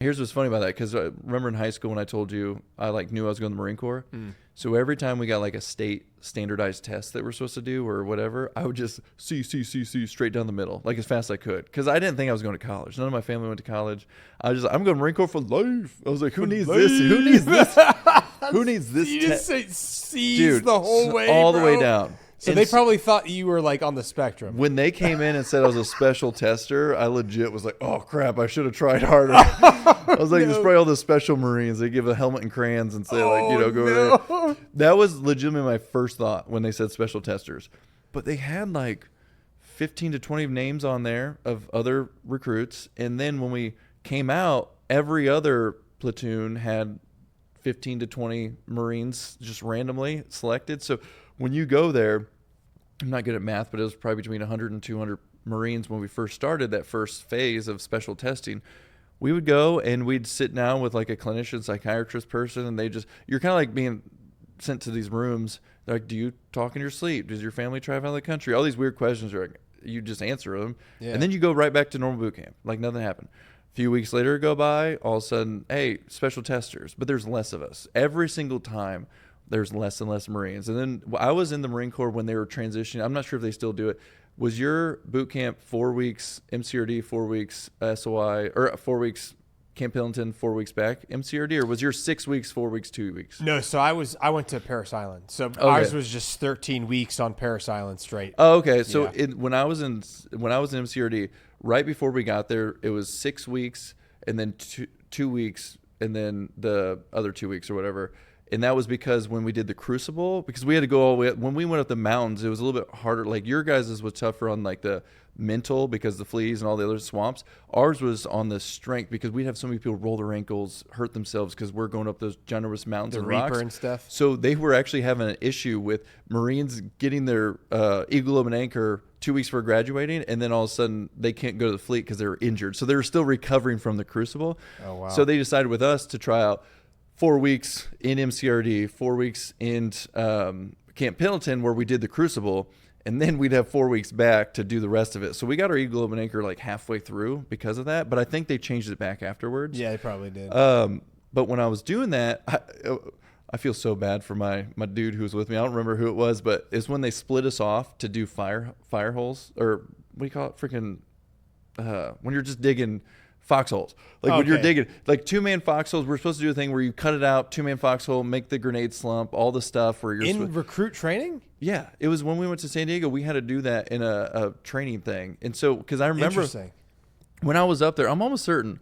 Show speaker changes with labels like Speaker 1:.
Speaker 1: Here's what's funny about that, because I remember in high school when I told you I like knew I was going to the Marine Corps. So every time we got like a state standardized test that we're supposed to do or whatever, I would just C straight down the middle, like as fast as I could, because I didn't think I was going to college. None of my family went to college. I'm going to Marine Corps for life. I was like, who needs this? Who needs this? Who needs this?
Speaker 2: You just say C's
Speaker 1: Dude,
Speaker 2: the whole way,
Speaker 1: all
Speaker 2: bro.
Speaker 1: the way down.
Speaker 2: So they probably thought you were like on the spectrum.
Speaker 1: When they came in and said I was a special tester, I legit was like, oh, crap, I should have tried harder. I was like, there's probably all the special Marines. They give a helmet and crayons and say, go there. That was legitimately my first thought when they said special testers. But they had like 15 to 20 names on there of other recruits. And then when we came out, every other platoon had 15 to 20 Marines just randomly selected. So when you go there, I'm not good at math, but it was probably between 100 and 200 Marines when we first started that first phase of special testing. We would go and we'd sit down with like a clinician, psychiatrist person, and you're kind of like being sent to these rooms. They're like, do you talk in your sleep? Does your family travel out of the country? All these weird questions are like, you just answer them. Yeah. And then you go right back to normal boot camp. Like nothing happened. A few weeks later go by, all of a sudden, hey, special testers, but there's less of us. Every single time there's less and less Marines. And then I was in the Marine Corps when they were transitioning. I'm not sure if they still do it. Was your boot camp 4 weeks MCRD, 4 weeks SOI, or 4 weeks Camp Pendleton, 4 weeks back MCRD, or was your 6 weeks, 4 weeks, 2 weeks?
Speaker 2: No, so I went to Parris Island. So ours was just 13 weeks on Parris Island straight.
Speaker 1: Oh, okay. So when I was in MCRD, right before we got there, it was 6 weeks and then two weeks and then the other 2 weeks or whatever. And that was because when we did the Crucible, because we had to go all the way up. When we went up the mountains, it was a little bit harder. Like your guys' was tougher on like the mental because the fleas and all the other swamps. Ours was on the strength because we'd have so many people roll their ankles, hurt themselves because we're going up those generous mountains and
Speaker 2: Reaper
Speaker 1: rocks
Speaker 2: and stuff.
Speaker 1: So they were actually having an issue with Marines getting their Eagle Globe and Anchor 2 weeks before graduating, and then all of a sudden they can't go to the fleet because they were injured. So they were still recovering from the Crucible.
Speaker 2: Oh, wow.
Speaker 1: So they decided with us to try out 4 weeks in MCRD, 4 weeks in Camp Pendleton where we did the Crucible, and then we'd have 4 weeks back to do the rest of it. So we got our Eagle Globe and Anchor like halfway through because of that, but I think they changed it back afterwards.
Speaker 2: Yeah, they probably did.
Speaker 1: But when I was doing that, I feel so bad for my dude who was with me. I don't remember who it was, but it's when they split us off to do fire holes, or what do you call it? Freaking when you're just digging foxholes. Like when you're digging like 2-man foxholes, we're supposed to do a thing where you cut it out, 2-man foxhole, make the grenade slump, all the stuff where you're
Speaker 2: in recruit training.
Speaker 1: Yeah, it was when we went to San Diego. We had to do that in a training thing, and so because I remember when I was up there, I'm almost certain